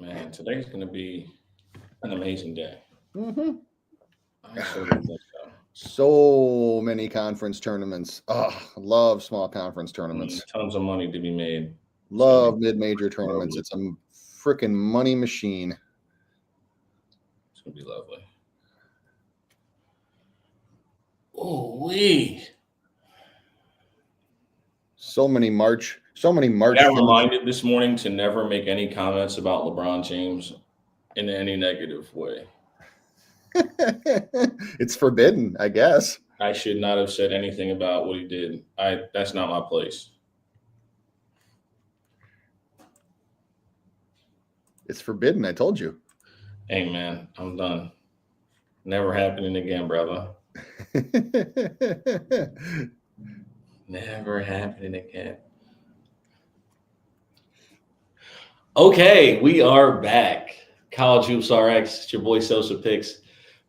Man, today's going to be an amazing day. Mm-hmm. I certainly think so. So many conference tournaments. Oh, love small conference tournaments. Tons of money to be made. It's going to be Love mid-major tournaments. lovely. It's a freaking money machine. It's going to be lovely. Oh, wee. So many March I got things. reminded this morning to never make any comments about LeBron James in any negative way. It's forbidden, I guess. I should not have said anything about what he did. That's not my place. It's forbidden, I told you. Hey man, I'm done. Never happening again, brother. Never happening again. Okay, we are back. College Hoops RX. It's your boy Sosa Picks,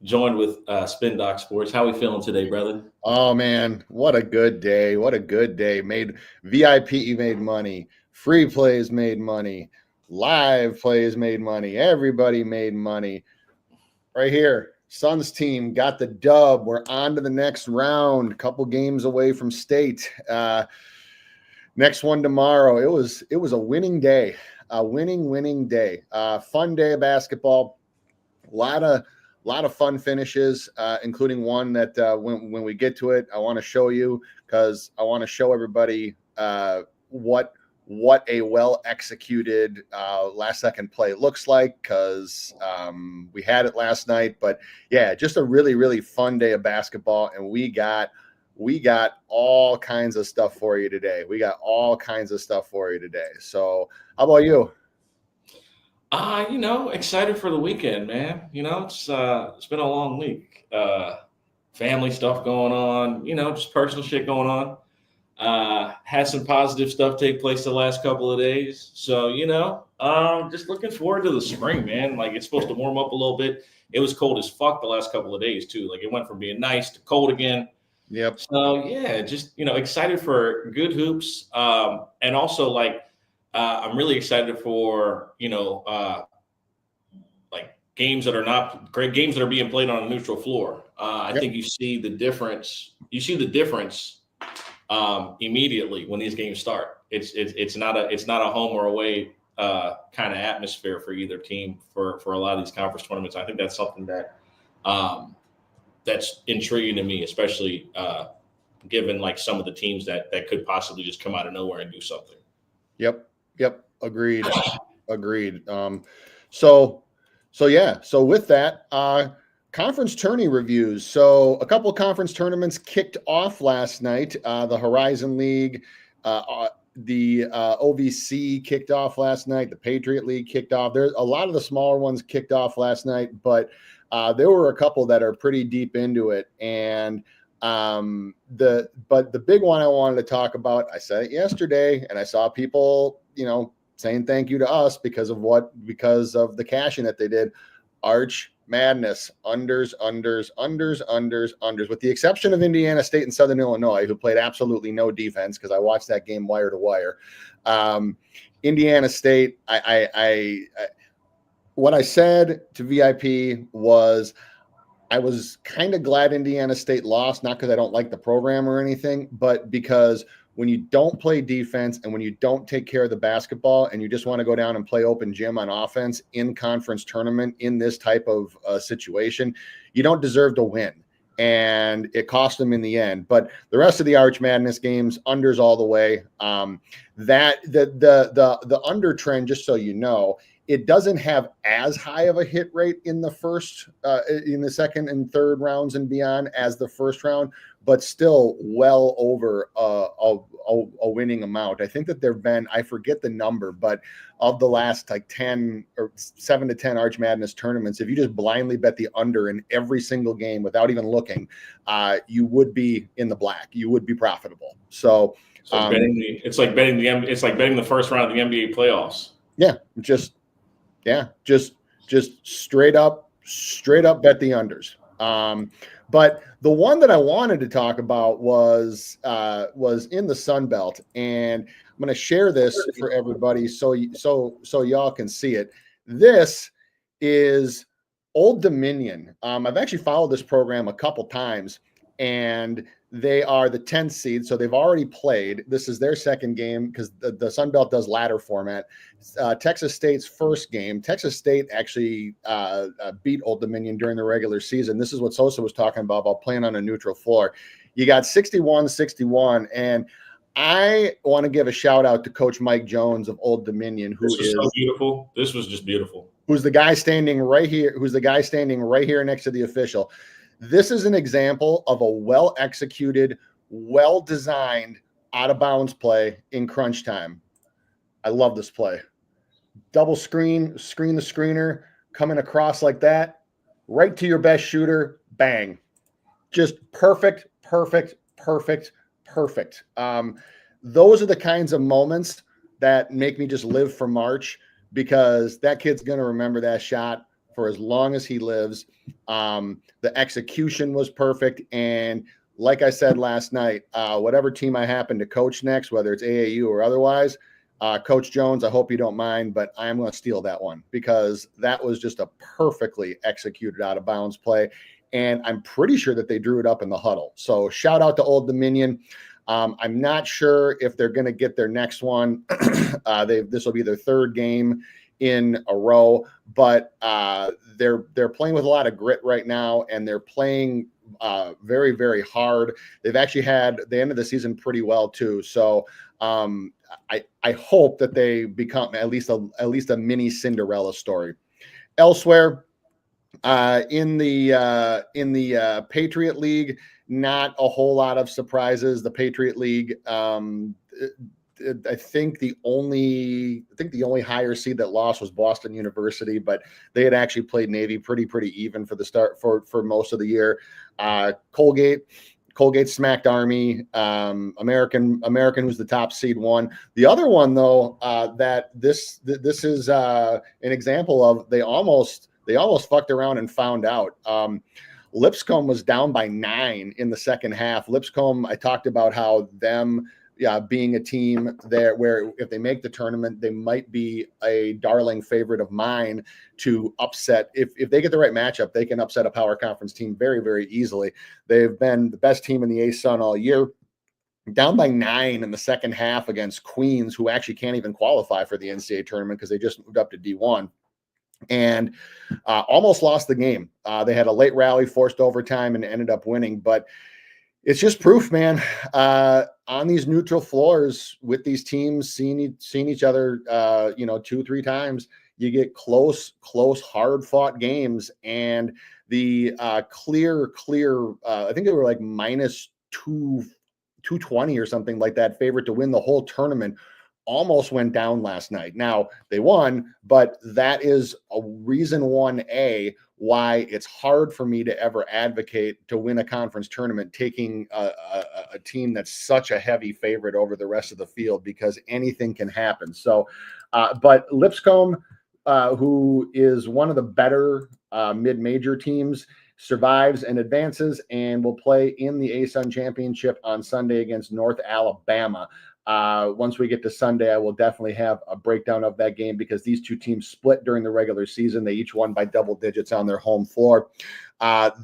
joined with Spin Doc Sports. How we feeling today, brother? Oh man, what a good day. What a good day. Made VIP made money. Free plays made money. Live plays made money. Everybody made money. Right here. Suns team got the dub. We're on to the next round. Couple games away from state. Next one tomorrow. It was a winning day. A winning day. Fun day of basketball. A lot of fun finishes, including one that when we get to it, I want to show you because I want to show everybody what a well executed last second play looks like because we had it last night. But yeah, just a really fun day of basketball, and we got all kinds of stuff for you today. So how about you? Excited for the weekend, man. It's been a long week. Family stuff going on, just personal shit going on. Had some positive stuff take place the last couple of days. So, just looking forward to the spring, man. Like it's supposed to warm up a little bit. It was cold as fuck the last couple of days too. Like it went from being nice to cold again. Yep. So yeah, just excited for good hoops. And also like I'm really excited for like games that are not great games that are being played on a neutral floor. I Yep. think you see the difference. You see the difference immediately when these games start. It's not a home or away kind of atmosphere for either team for a lot of these conference tournaments. I think that's something that that's intriguing to me, especially given like some of the teams that could possibly just come out of nowhere and do something. Yep. Agreed. So yeah. So with that, conference tourney reviews. So a couple of conference tournaments kicked off last night. The Horizon League, the OVC kicked off last night. The Patriot League kicked off. There's a lot of the smaller ones kicked off last night, but there were a couple that are pretty deep into it. And the big one I wanted to talk about, I said it yesterday, and I saw people, saying thank you to us because of the cashing that they did. Arch Madness, unders, with the exception of Indiana State and Southern Illinois, who played absolutely no defense because I watched that game wire to wire. Indiana State, I what I said to VIP was I was kind of glad Indiana State lost, not because I don't like the program or anything, but because when you don't play defense and when you don't take care of the basketball and you just want to go down and play open gym on offense in conference tournament in this type of situation, you don't deserve to win. And it cost them in the end. But the rest of the Arch Madness games, unders all the way. That the under trend, just so you know, it doesn't have as high of a hit rate in the second and third rounds and beyond as the first round, but still well over a winning amount. I think that there've been, I forget the number, but of the last like 10 or 7 to 10 Arch Madness tournaments, if you just blindly bet the under in every single game without even looking, you would be in the black. You would be profitable. So it's like betting the first round of the NBA playoffs. Yeah, just straight up bet the unders. But the one that I wanted to talk about was in the Sun Belt, and I'm going to share this for everybody so y'all can see it. This is Old Dominion. I've actually followed this program a couple times, and they are the 10th seed, so they've already played. This is their second game because the Sun Belt does ladder format. Texas State's first game. Texas State actually beat Old Dominion during the regular season. This is what Sosa was talking about playing on a neutral floor. You got 61-61, and I want to give a shout out to Coach Mike Jones of Old Dominion, This was so beautiful. This was just beautiful. Who's the guy standing right here? Who's the guy standing right here next to the official? This is an example of a well-executed, well-designed out-of-bounds play in crunch time. I love this play. Double screen the screener, coming across like that, right to your best shooter, bang. Just perfect. Those are the kinds of moments that make me just live for March, because that kid's going to remember that shot for as long as he lives. The execution was perfect. And like I said last night, whatever team I happen to coach next, whether it's AAU or otherwise, Coach Jones, I hope you don't mind, but I'm going to steal that one, because that was just a perfectly executed out of bounds play. And I'm pretty sure that they drew it up in the huddle. So shout out to Old Dominion. I'm not sure if they're going to get their next one. This will be their third game in a row, but they're playing with a lot of grit right now, and they're playing very, very hard. They've actually had the end of the season pretty well too. So I hope that they become at least a mini Cinderella story. Elsewhere, in the Patriot League, not a whole lot of surprises. The Patriot League, I think the only higher seed that lost was Boston University, but they had actually played Navy pretty even for the start for most of the year. Colgate smacked Army. American, who's the top seed, won. The other one, though, that this is an example of, they almost fucked around and found out. Lipscomb was down by 9 in the second half. Lipscomb, I talked about how them being a team there where if they make the tournament, they might be a darling favorite of mine to upset. If they get the right matchup, they can upset a power conference team very, very easily. They've been the best team in the ASUN all year. Down by 9 in the second half against Queens, who actually can't even qualify for the NCAA tournament because they just moved up to D1. And almost lost the game. They had a late rally, forced overtime, and ended up winning. But it's just proof, man. On these neutral floors with these teams seeing each other, 2-3 times, you get close, hard-fought games. And the clear, I think they were like minus 220 or something like that, favorite to win the whole tournament, almost went down last night. Now they won, but that is a reason 1A why it's hard for me to ever advocate to win a conference tournament, taking a team that's such a heavy favorite over the rest of the field, because anything can happen. So, but Lipscomb, who is one of the better mid-major teams, survives and advances and will play in the ASUN championship on Sunday against North Alabama. Once we get to Sunday, I will definitely have a breakdown of that game, because these two teams split during the regular season. They each won by double digits on their home floor.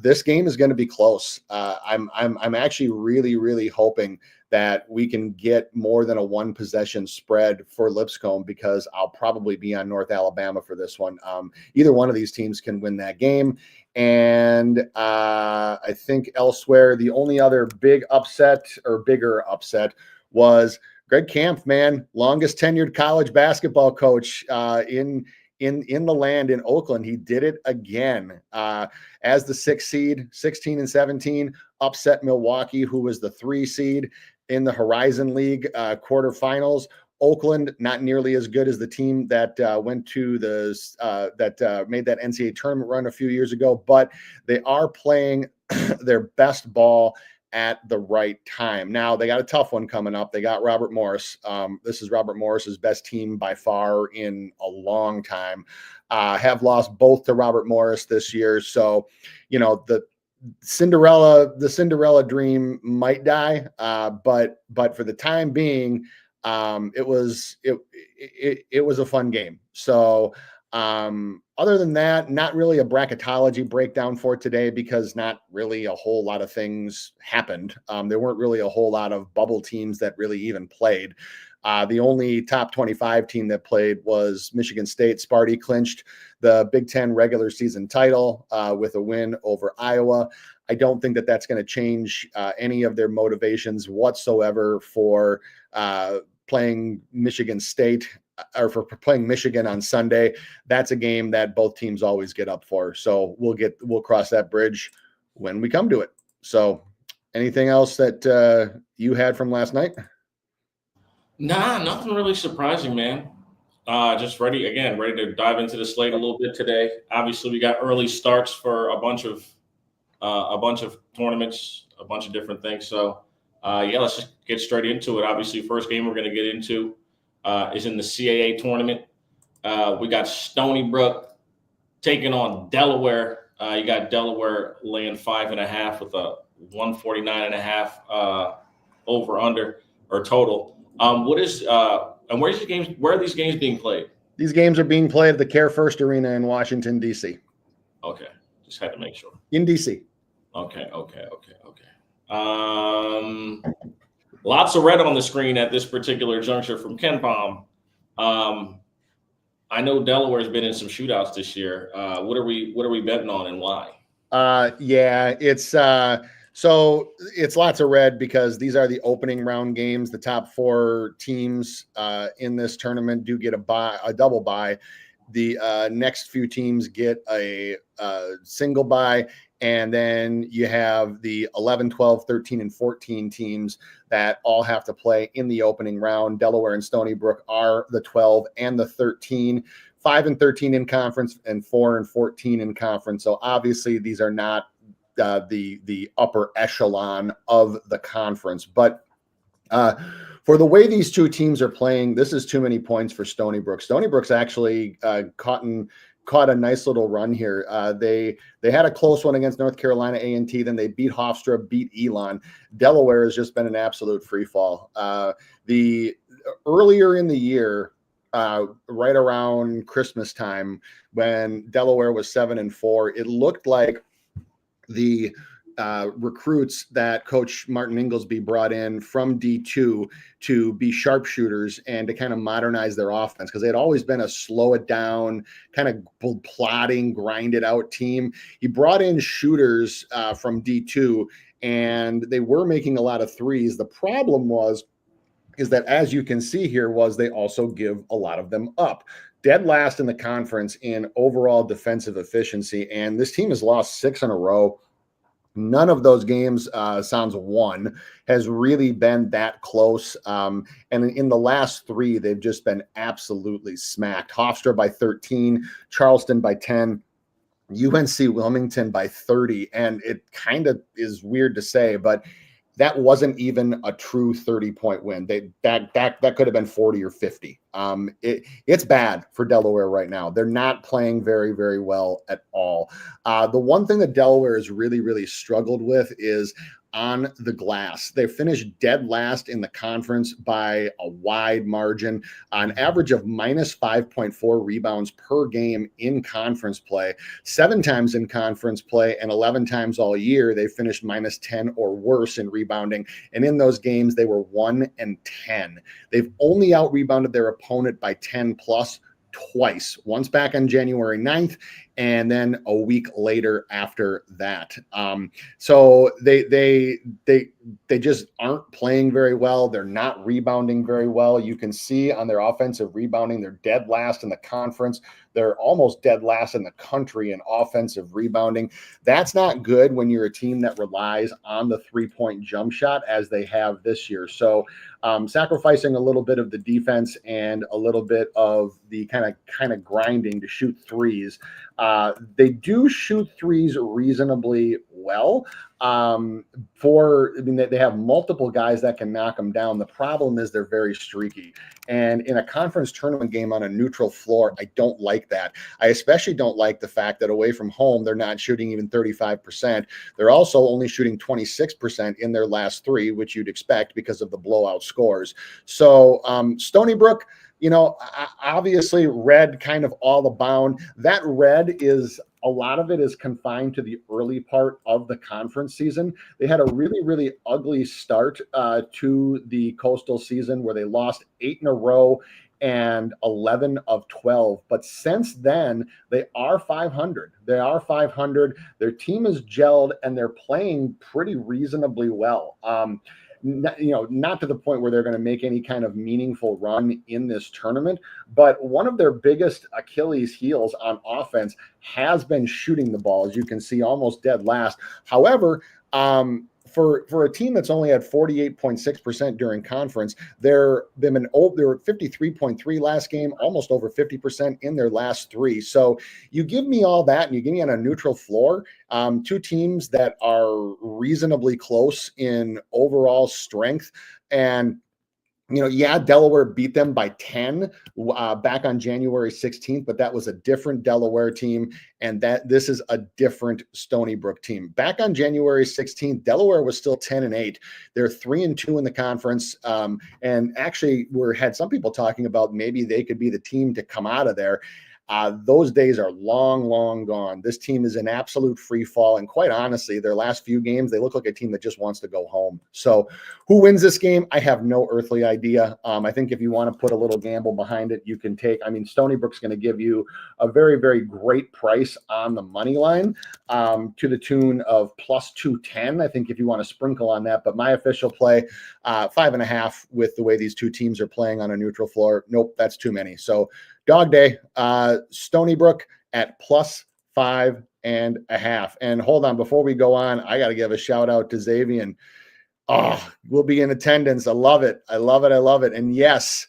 This game is going to be close. I'm actually really hoping that we can get more than a 1 possession spread for Lipscomb, because I'll probably be on North Alabama for this one. Either one of these teams can win that game. And I think elsewhere, the only other bigger upset was Greg Camp, man, longest tenured college basketball coach in the land in Oakland. He did it again as the 6th seed, 16 and 17, upset Milwaukee, who was the 3 seed in the Horizon League quarterfinals. Oakland, not nearly as good as the team that went to that made that NCAA tournament run a few years ago, but they are playing their best ball at the right time. Now they got a tough one coming up. They got Robert Morris. This is Robert Morris's best team by far in a long time. Have lost both to Robert Morris this year. So, the Cinderella dream might die. But for the time being, it was a fun game. So Other than that, not really a bracketology breakdown for today because not really a whole lot of things happened. There weren't really a whole lot of bubble teams that really even played. The only top 25 team that played was Michigan State. Sparty clinched the Big Ten regular season title with a win over Iowa. I don't think that that's going to change any of their motivations whatsoever for playing Michigan State or for playing Michigan on Sunday. That's a game that both teams always get up for. So we'll cross that bridge when we come to it. So anything else that you had from last night? Nah, nothing really surprising, man. Just ready to dive into the slate a little bit today. Obviously, we got early starts for a bunch of tournaments, a bunch of different things. So, yeah, let's just get straight into it. Obviously, first game we're going to get into is in the CAA tournament. We got Stony Brook taking on Delaware. You got Delaware laying 5.5 with a 149.5 over under or total. Where are these games being played? These games are being played at the Care First Arena in Washington, D.C. Okay, just had to make sure. In D.C. Okay. Lots of red on the screen at this particular juncture from Ken Palm. I know Delaware's been in some shootouts this year. What are we betting on and why? Yeah, so it's lots of red because these are the opening round games. The top 4 teams in this tournament do get a double bye. The next few teams get a single bye, and then you have the 11, 12, 13, and 14 teams that all have to play in the opening round. Delaware and Stony Brook are the 12 and the 13. 5 and 13 in conference and 4 and 14 in conference. So obviously these are not the upper echelon of the conference. But for the way these two teams are playing, this is too many points for Stony Brook. Stony Brook's actually caught a nice little run here. They had a close one against North Carolina A&T, then they beat Hofstra, beat Elon. Delaware has just been an absolute free fall. The earlier in the year, right around Christmas time, when Delaware was 7-4, it looked like the recruits that Coach Martin Inglesby brought in from D2 to be sharpshooters and to kind of modernize their offense, because they had always been a slow it down, kind of plodding, grind it out team. He brought in shooters from D2, and they were making a lot of threes. The problem is that, as you can see here, they also give a lot of them up. Dead last in the conference in overall defensive efficiency, and this team has lost 6 in a row. None of those games, sans one, has really been that close. And in the last 3, they've just been absolutely smacked. Hofstra by 13, Charleston by 10, UNC Wilmington by 30. And it kind of is weird to say, but that wasn't even a true 30-point win. That could have been 40 or 50. It's bad for Delaware right now. They're not playing very, very well at all. The one thing that Delaware has really, really struggled with is on the glass. They finished dead last in the conference by a wide margin, on average of minus 5.4 rebounds per game in conference play. 7 times in conference play and 11 times all year, they finished minus 10 or worse in rebounding. And in those games, they were 1 and 10. They've only out-rebounded their opponent by 10 plus twice, once back on January 9th, and then a week later after that. So they just aren't playing very well. They're not rebounding very well. You can see on their offensive rebounding, they're dead last in the conference. They're almost dead last in the country in offensive rebounding. That's not good when you're a team that relies on the 3-point jump shot as they have this year. So sacrificing a little bit of the defense and a little bit of the kind of grinding to shoot threes. They do shoot threes reasonably well. They have multiple guys that can knock them down. The problem is they're very streaky. And in a conference tournament game on a neutral floor, I don't like that. I especially don't like the fact that away from home, they're not shooting even 35%. They're also only shooting 26% in their last 3, which you'd expect because of the blowout scores. So Stony Brook, Obviously red kind of all abound. That red is a lot of it is confined to the early part of the conference season. They had a really, really ugly start to the Coastal season where they lost 8 in a row and 11 of 12. But since then, they are 500. They are 500. Their team is gelled and they're playing pretty reasonably well. Not to the point where they're going to make any kind of meaningful run in this tournament, but one of their biggest Achilles heels on offense has been shooting the ball, as you can see, almost dead last. However, for a team that's only had 48.6% during conference, they were at 53.3 last game, almost over 50% in their last 3. So you give me all that and you give me on a neutral floor, 2 teams that are reasonably close in overall strength. And Delaware beat them by 10 back on January 16th, but that was a different Delaware team, and this is a different Stony Brook team. Back on January 16th, Delaware was still 10-8. They're 3-2 in the conference, and actually had some people talking about maybe they could be the team to come out of there. Those days are long, long gone. This team is in absolute free fall. And quite honestly, their last few games, they look like a team that just wants to go home. So who wins this game? I have no earthly idea. I think if you want to put a little gamble behind it, you can take, Stony Brook's going to give you a very, very great price on the money line to the tune of plus 210. I think if you want to sprinkle on that, but my official play, 5.5 with the way these two teams are playing on a neutral floor. Nope, that's too many. So dog day, Stony Brook at plus 5.5. And hold on, before we go on, I got to give a shout out to Xavier. Oh, we'll be in attendance. I love it. I love it. I love it. And yes,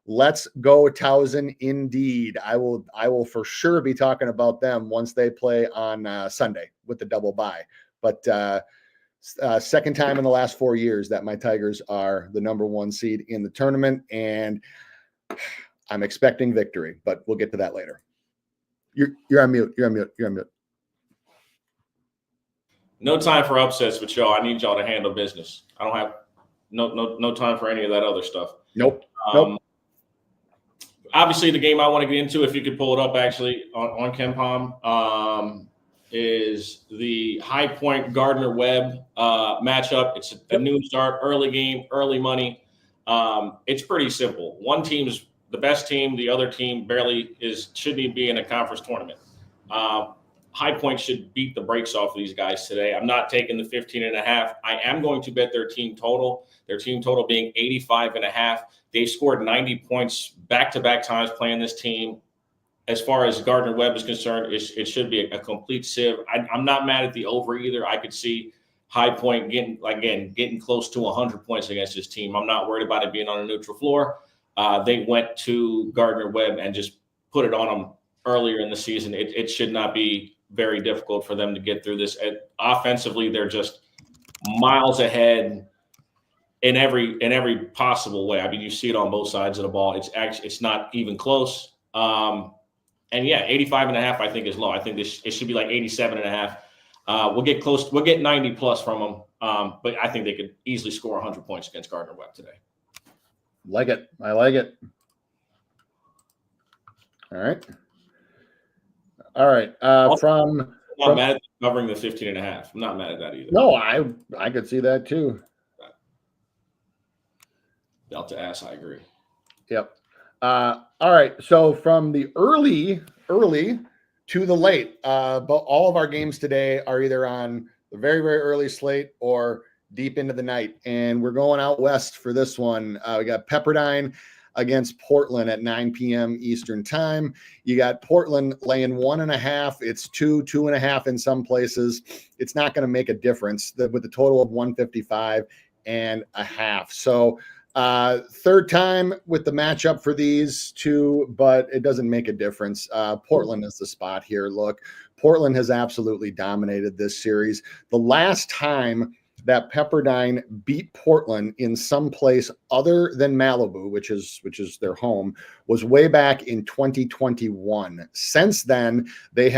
let's go Towson indeed. I will for sure be talking about them once they play on Sunday with the double bye. But second time in the last 4 years that my Tigers are the number 1 seed in the tournament, and I'm expecting victory, but we'll get to that later. You're on mute. You're on mute. No time for upsets, but y'all, I need y'all to handle business. I don't have no time for any of that other stuff. Nope. Obviously, the game I want to get into, if you could pull it up actually on KenPom, is the High Point Gardner Webb matchup. It's a noon start, early game, early money. It's pretty simple. One team's the best team, the other team barely shouldn't be in a conference tournament. High Point should beat the brakes off of these guys today. I'm not taking the 15.5. I am going to bet their team total being 85.5. They've scored 90 points back-to-back times playing this team. As far as Gardner Webb is concerned, it should be a complete sieve. I'm not mad at the over either. I could see High Point getting close to 100 points against this team. I'm not worried about it being on a neutral floor. They went to Gardner Webb and just put it on them earlier in the season. It should not be very difficult for them to get through this. Offensively, they're just miles ahead in every possible way. You see it on both sides of the ball. It's not even close. And yeah, 85.5 I think is low. I think it should be like 87.5. We'll get close. We'll get 90 plus from them. But I think they could easily score 100 points against Gardner Webb today. I like it. All right. I'm not mad at covering the 15.5. I'm not mad at that either. No, I could see that too. Delta S, I agree. Yep. All right. So from the early to the late, but all of our games today are either on the very, very early slate or deep into the night. And we're going out west for this one. We got Pepperdine against Portland at 9 p.m. Eastern time. You got Portland laying 1.5. It's 2.5 in some places. It's not going to make a difference with the total of 155.5. So third time with the matchup for these two, but it doesn't make a difference. Portland is the spot here. Look, Portland has absolutely dominated this series. The last time that Pepperdine beat Portland in some place other than Malibu, which is their home, was way back in 2021. Since then, they've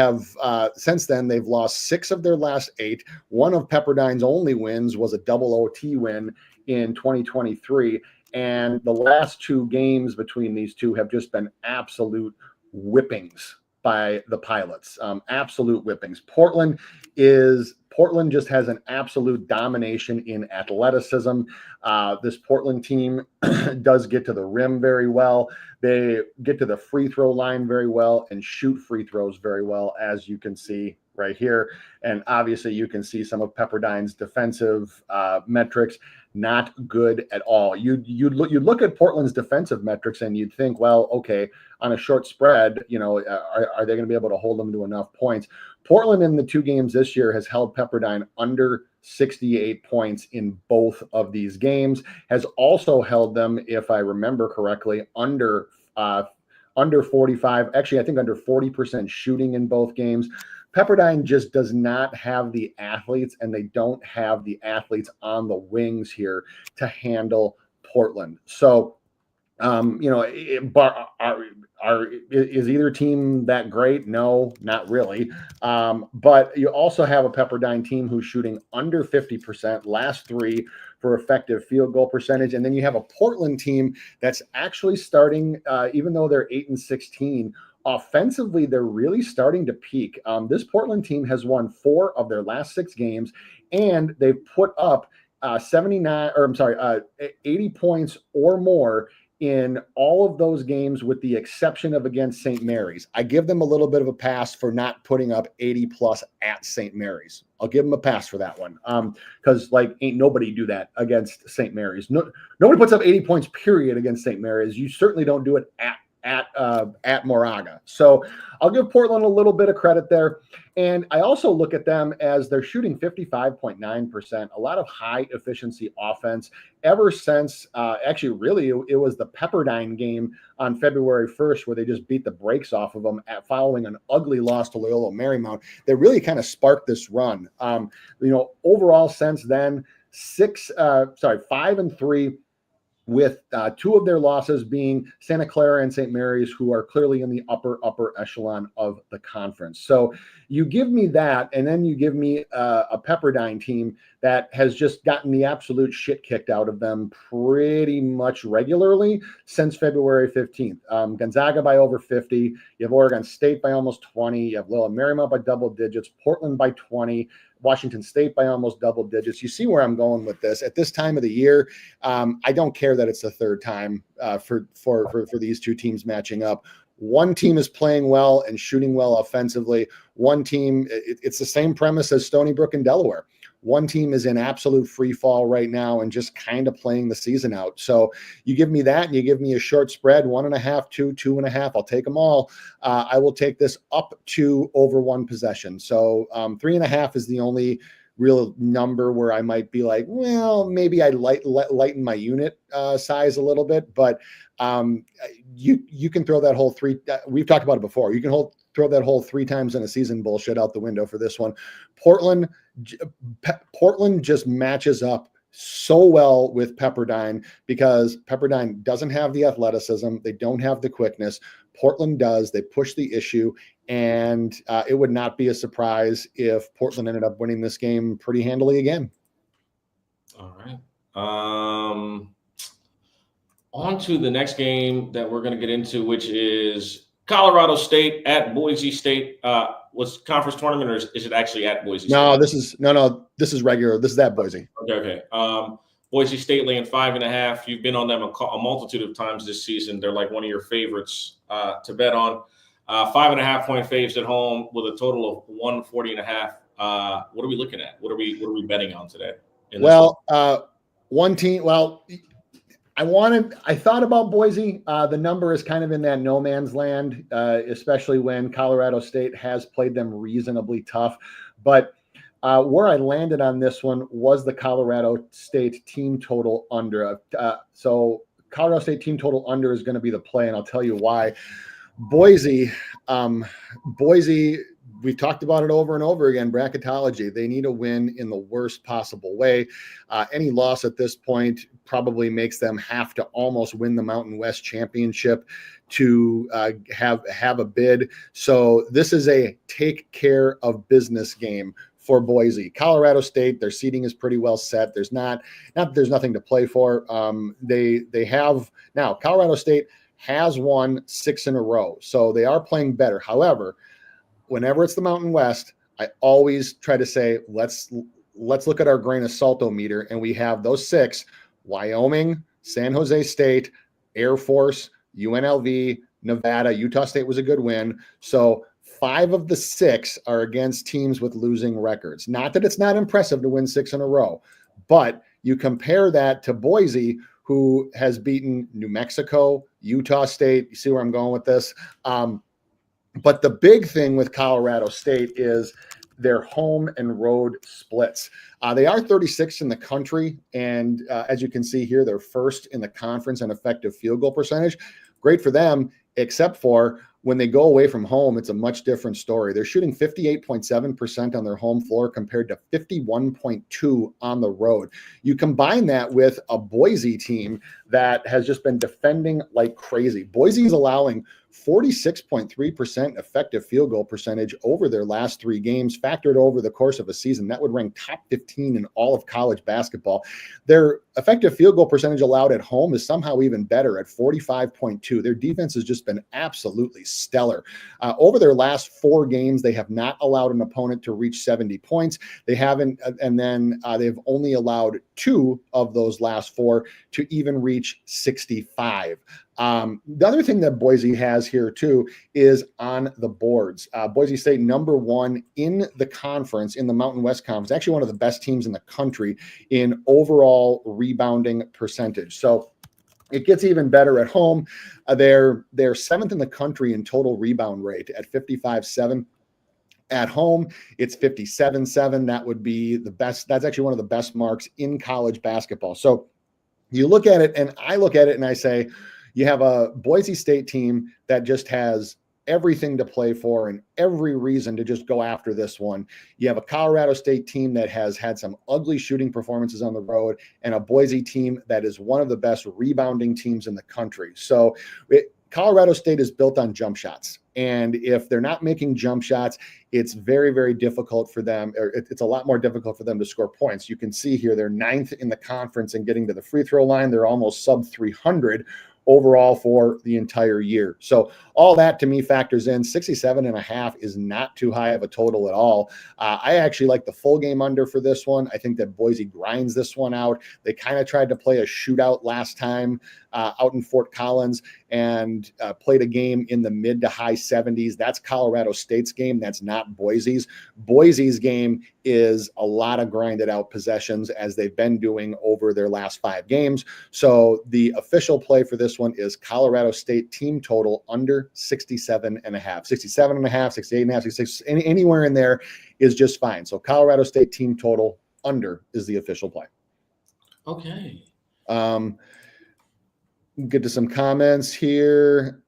lost 6 of their last 8. One of Pepperdine's only wins was a double OT win in 2023. And the last two games between these two have just been absolute whippings by the Pilots. Absolute whippings. Portland just has an absolute domination in athleticism. This Portland team does get to the rim very well. They get to the free throw line very well and shoot free throws very well, as you can see right here. And obviously you can see some of Pepperdine's defensive metrics. Not good at all. You'd look at Portland's defensive metrics and you'd think, well, okay, on a short spread, are they going to be able to hold them to enough points? Portland in the two games this year has held Pepperdine under 68 points in both of these games, has also held them, if I remember correctly, under 45, actually, I think under 40% shooting in both games. Pepperdine just does not have the athletes, and they don't have the athletes on the wings here to handle Portland. So, is either team that great? No, not really. But you also have a Pepperdine team who's shooting under 50%, last three for effective field goal percentage. And then you have a Portland team that's actually starting, even though they're 8-16, offensively, they're really starting to peak. This Portland team has won 4 of their last 6 games, and they've put up 80 points or more in all of those games, with the exception of against St. Mary's. I give them a little bit of a pass for not putting up 80 plus at St. Mary's. I'll give them a pass for that one. Because ain't nobody do that against St. Mary's. Nobody puts up 80 points, period, against St. Mary's. You certainly don't do it at Moraga. So I'll give Portland a little bit of credit there. And I also look at them as they're shooting 55.9%, a lot of high efficiency offense ever since, actually, really, it was the Pepperdine game on February 1st where they just beat the brakes off of them following an ugly loss to Loyola Marymount. That really kind of sparked this run. Overall since then, 5-3, with 2 of their losses being Santa Clara and St. Mary's, who are clearly in the upper echelon of the conference. So you give me that, and then you give me a Pepperdine team that has just gotten the absolute shit kicked out of them pretty much regularly since February 15th. Gonzaga by over 50. You have Oregon State by almost 20. You have Loyola Marymount by double digits. Portland by 20. Washington State by almost double digits. You see where I'm going with this. At this time of the year, I don't care that it's the third time for these two teams matching up. One team is playing well and shooting well offensively. One team, it's the same premise as Stony Brook and Delaware. One team is in absolute free fall right now and just kind of playing the season out. So you give me that, and you give me a short spread, 1.5, 2, 2.5. I'll take them all. I will take this up to over 1 possession. So 3.5 is the only real number where I might be like, well, maybe I lighten my unit size a little bit. But you can throw that whole 3. We've talked about it before. You can throw that whole 3 times in a season bullshit out the window for this one. Portland just matches up so well with Pepperdine because Pepperdine doesn't have the athleticism. They don't have the quickness. Portland does. They push the issue, and it would not be a surprise if Portland ended up winning this game pretty handily again. All right. On to the next game that we're going to get into, which is Colorado State at Boise State. Was conference tournament, or is it actually at Boise State? No, this is regular. This is at Boise. Okay. Boise State laying 5.5. You've been on them a multitude of times this season. They're like one of your favorites to bet on. 5.5 point faves at home with a total of 140.5. What are we looking at? What are we betting on today? One team. Well, I thought about Boise. The number is kind of in that no man's land, especially when Colorado State has played them reasonably tough. But where I landed on this one was the Colorado State team total under. So Colorado State team total under is going to be the play, and I'll tell you why. Boise, we've talked about it over and over again, bracketology. They need a win in the worst possible way. Any loss at this point probably makes them have to almost win the Mountain West Championship to have a bid. So this is a take care of business game for Boise. Colorado State, their seating is pretty well set. There's not that there's nothing to play for. They have now. Colorado State has won 6 in a row, so they are playing better. However, whenever it's the Mountain West, I always try to say let's look at our grain of saltometer, and we have those 6: Wyoming, San Jose State, Air Force, UNLV, Nevada. Utah State was a good win. So 5 of the 6 are against teams with losing records. Not that it's not impressive to win 6 in a row, but you compare that to Boise, who has beaten New Mexico, Utah State. You see where I'm going with this? But the big thing with Colorado State is their home and road splits. They are 36th in the country, and as you can see here, they're first in the conference in effective field goal percentage. Great for them, except for when they go away from home, it's a much different story. They're shooting 58.7% on their home floor compared to 51.2% on the road. You combine that with a Boise team that has just been defending like crazy. Boise is allowing 46.3% effective field goal percentage over their last 3 games, factored over the course of a season. That would rank top 15 in all of college basketball. Their effective field goal percentage allowed at home is somehow even better at 45.2. Their defense has just been absolutely stellar. Over their last 4 games, they have not allowed an opponent to reach 70 points. They haven't, and then they've only allowed 2 of those last 4 to even reach 65. The other thing that Boise has here too is on the boards. Boise State #1 in the conference, in the Mountain West Conference, actually one of the best teams in the country in overall rebounding percentage. So it gets even better at home. They're 7th in the country in total rebound rate at 55.7. At home, it's 57.7. That would be the best. That's actually one of the best marks in college basketball. So you look at it, and I look at it, and I say, you have a Boise State team that just has everything to play for and every reason to just go after this one. You have a Colorado State team that has had some ugly shooting performances on the road, and a Boise team that is one of the best rebounding teams in the country. So Colorado State is built on jump shots. And if they're not making jump shots, it's very, very difficult for them, or it's a lot more difficult for them to score points. You can see here, they're 9th in the conference in getting to the free throw line. They're almost sub 300 overall for the entire year. So all that to me factors in. 67.5 is not too high of a total at all. I actually like the full game under for this one. I think that Boise grinds this one out. They kind of tried to play a shootout last time out in Fort Collins and played a game in the mid to high 70s. That's Colorado State's game. That's not Boise's. Boise's game is a lot of grinded out possessions, as they've been doing over their last 5 games. So the official play for this one is Colorado State team total under 67.5, 67.5, 68.5, 66, anywhere in there is just fine. So Colorado State team total under is the official play. Okay. Get to some comments here.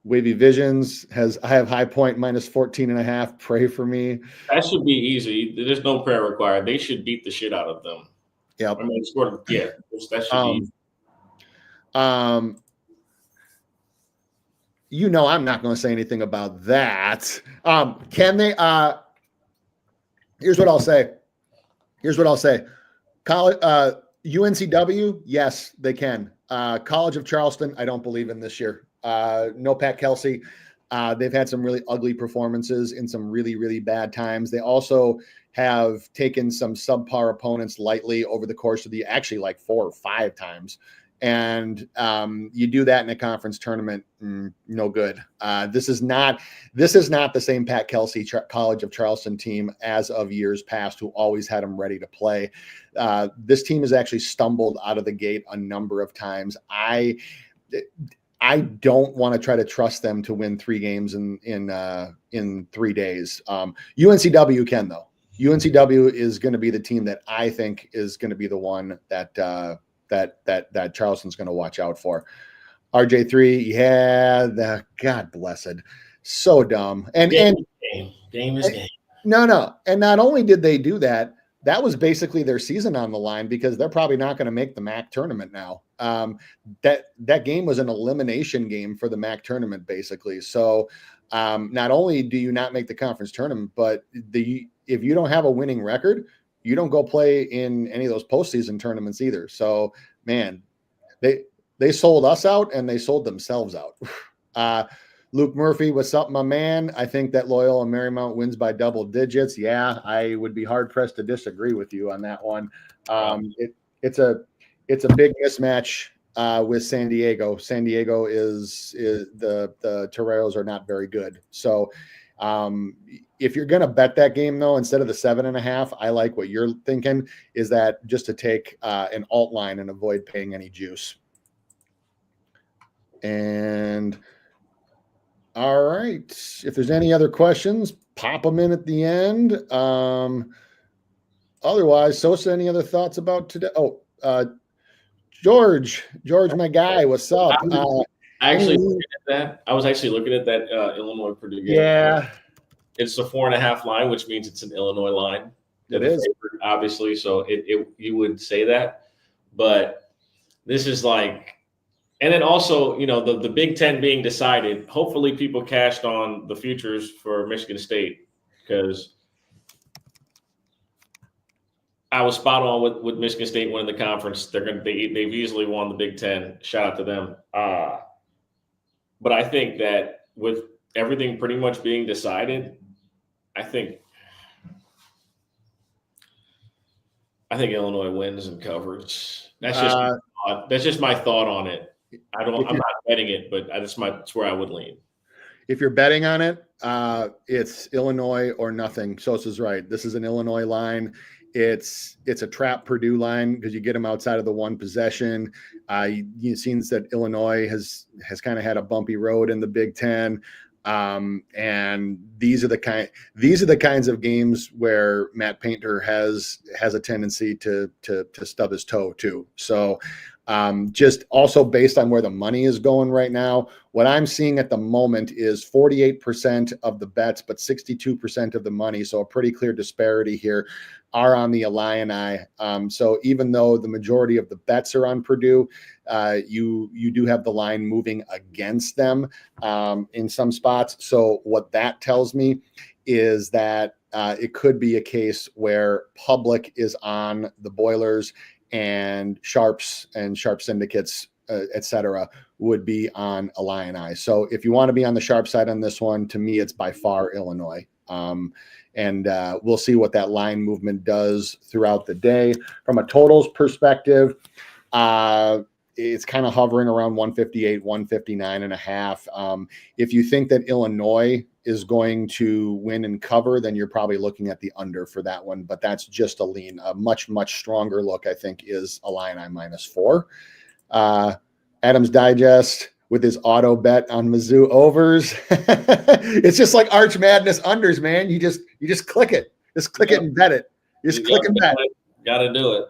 Wavy Visions I have High Point -14.5. Pray for me. That should be easy. There's no prayer required. They should beat the shit out of them. Yep. I mean, that should be easy. I'm not going to say anything about that. Can they? Here's what I'll say. College, UNCW, yes, they can. College of Charleston, I don't believe in this year. No Pat Kelsey. They've had some really ugly performances in some really, really bad times. They also have taken some subpar opponents lightly over the course of actually like 4 or 5 times. And you do that in a conference tournament, no good. This is not the same Pat Kelsey College of Charleston team as of years past, who always had them ready to play. This team has actually stumbled out of the gate a number of times. I don't want to try to trust them to win 3 games in 3 days. UNCW can, though. UNCW is going to be the team that I think is going to be the one that Charleston's going to watch out for. RJ3, yeah, God blessed, so dumb. And game is game. No. And not only did they do that, that was basically their season on the line because they're probably not going to make the MAC tournament now. That game was an elimination game for the MAC tournament, basically. So not only do you not make the conference tournament, but if you don't have a winning record, you don't go play in any of those postseason tournaments either. So, man, they sold us out and they sold themselves out. Luke Murphy, what's up, my man? I think that Loyola Marymount wins by double digits. Yeah, I would be hard pressed to disagree with you on that one. It's a big mismatch with San Diego. San Diego is the Toreros are not very good. So if you're going to bet that game though, instead of the 7.5, I like what you're thinking is that just to take an alt line and avoid paying any juice. And all right, if there's any other questions, pop them in at the end. Otherwise, Sosa, any other thoughts about today? Oh, George, my guy, what's up? I was actually looking at that Illinois Purdue game. Yeah, it's a 4.5 line, which means it's an Illinois line. It is favorite, obviously, so you would say that, but this is like. And then also, the Big Ten being decided, hopefully people cashed on the futures for Michigan State because I was spot on with Michigan State winning the conference. They've easily won the Big Ten. Shout out to them. But I think that with everything pretty much being decided, I think Illinois wins and covers. That's just my thought on it. I'm not betting it, but that's where I would lean. If you're betting on it, it's Illinois or nothing. Sosa's right. This is an Illinois line. It's a trap Purdue line because you get them outside of the one possession. You've seen that Illinois has kind of had a bumpy road in the Big Ten. And these are the kinds of games where Matt Painter has a tendency to stub his toe too. So just also based on where the money is going right now, what I'm seeing at the moment is 48% of the bets, but 62% of the money. So a pretty clear disparity here are on the Illini. So even though the majority of the bets are on Purdue, you do have the line moving against them in some spots. So what that tells me is that it could be a case where public is on the Boilers and Sharps and Sharp syndicates, et cetera, would be on Illini. So if you want to be on the sharp side on this one, to me, it's by far Illinois. And we'll see what that line movement does throughout the day. From a totals perspective, it's kind of hovering around 158, 159.5. If you think that Illinois is going to win and cover, then you're probably looking at the under for that one. But that's just a lean. A much, much stronger look, I think, is Illini -4. Adams Digest with his auto bet on Mizzou overs. It's just like Arch Madness unders, man. You just click it. Just click it and bet it. Just click and bet. Got to do it.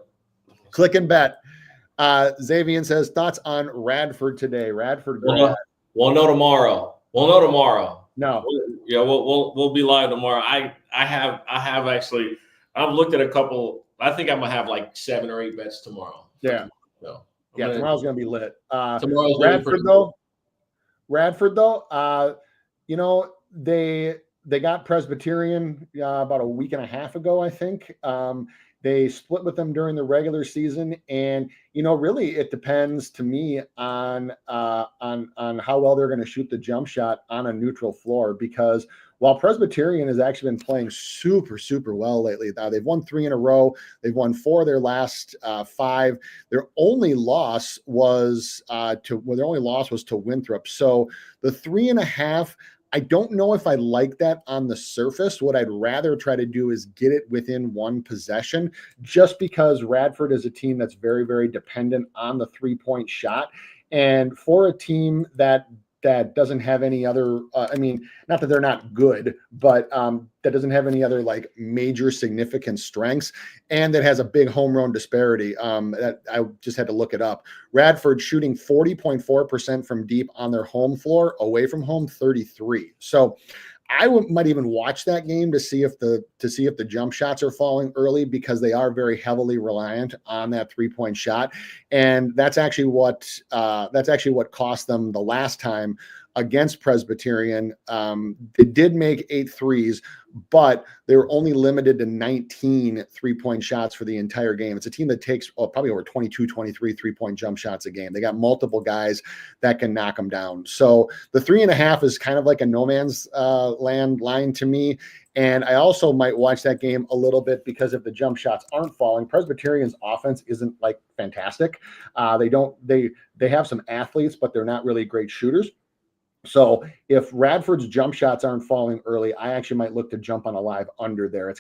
Click and bet. Xavier says, thoughts on Radford today? Radford. We'll know tomorrow. No. Yeah, we'll be live tomorrow. I have actually. I've looked at a couple. I think I'm gonna have like 7 or 8 bets tomorrow. Yeah. So tomorrow's gonna be lit. Tomorrow's Radford though. They got Presbyterian about a week and a half ago, I think. They split with them during the regular season, and really, it depends to me on how well they're going to shoot the jump shot on a neutral floor. Because while Presbyterian has actually been playing super, super well lately, they've won 3 in a row. They've won 4 of their last 5. Their only loss was to Winthrop. So the 3.5. I don't know if I like that on the surface. What I'd rather try to do is get it within one possession, just because Radford is a team that's very, very dependent on the 3-point shot. And for a team that doesn't have any other, not that they're not good, but that doesn't have any other like major significant strengths, and that has a big home run disparity. That I just had to look it up. Radford shooting 40.4% from deep on their home floor, away from home 33. So might even watch that game to see if the jump shots are falling early, because they are very heavily reliant on that 3-point shot, and that's actually what cost them the last time against Presbyterian. They did make 8 threes, but they were only limited to 19 3-point shots for the entire game. It's a team that takes probably over 22, 23 3-point jump shots a game. They got multiple guys that can knock them down. So the 3.5 is kind of like a no man's land line to me. And I also might watch that game a little bit, because if the jump shots aren't falling, Presbyterian's offense isn't like fantastic. They have some athletes, but they're not really great shooters. So if Radford's jump shots aren't falling early, I actually might look to jump on a live under there. It's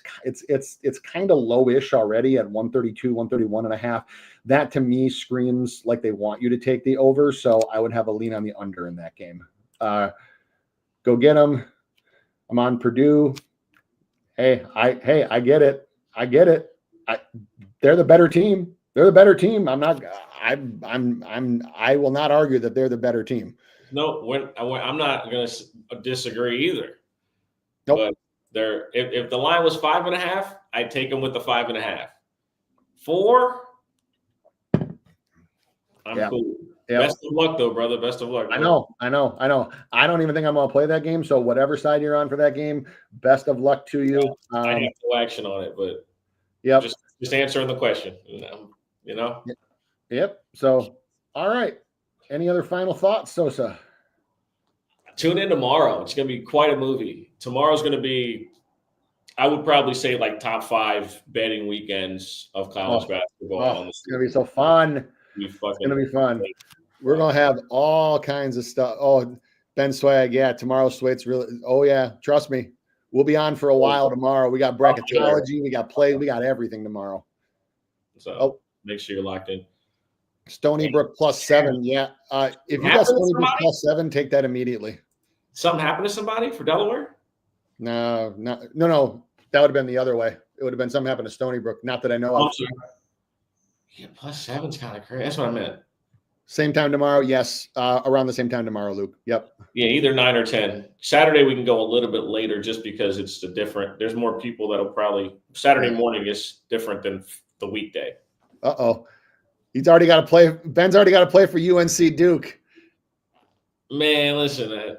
kind of lowish already at 132, 131.5. That to me screams like they want you to take the over. So I would have a lean on the under in that game. Go get them. I'm on Purdue. Hey, I get it. They're the better team. They're the better team. I will not argue that they're the better team. No, I'm not going to disagree either. Nope. But if the line was 5.5, I'd take them with the 5.5. 4, I'm cool. Yep. Best of luck, though, brother. Best of luck. I know. I don't even think I'm going to play that game. So whatever side you're on for that game, best of luck to you. I have no action on it, but just answering the question. You know. Yep. So, all right. Any other final thoughts, Sosa? Tune in tomorrow. It's going to be quite a movie. Tomorrow's going to be, I would probably say, like top 5 betting weekends of college basketball. It's going to be so fun. It's going to be fun. We're going to have all kinds of stuff. Oh, Ben Swag. Yeah, tomorrow Swait's really. Oh, yeah. Trust me. We'll be on for a while tomorrow. We got bracketology. We got play. We got everything tomorrow. So make sure you're locked in. Stony Brook +7. Yeah. If you got Stony Brook +7, take that immediately. Something happened to somebody for Delaware? No. That would have been the other way. It would have been something happened to Stony Brook. Not that I know of. Yeah, +7's kind of crazy. That's what I meant. Same time tomorrow. Yes. Around the same time tomorrow, Luke. Yep. Yeah, either 9 or 10. Saturday, we can go a little bit later just because it's there's more people that'll probably – Saturday morning is different than the weekday. Uh-oh. He's already got to play. Ben's already got to play for UNC Duke. Man, listen.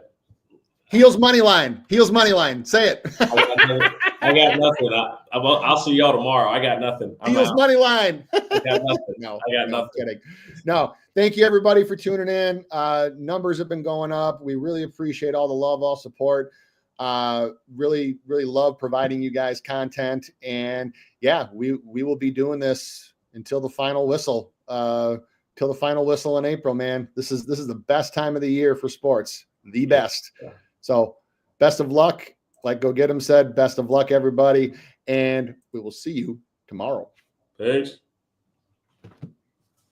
Heels money line. Say it. I got nothing. I'll see y'all tomorrow. I got nothing. Heels money line. I got nothing. I got nothing. Kidding. No. Thank you, everybody, for tuning in. Numbers have been going up. We really appreciate all the love, all support. Really, really love providing you guys content. And yeah, we will be doing this until the final whistle. Till the final whistle in April, man. This is the best time of the year for sports. The best. Yeah. So best of luck. Like Go Get 'Em said, best of luck, everybody. And we will see you tomorrow. Peace.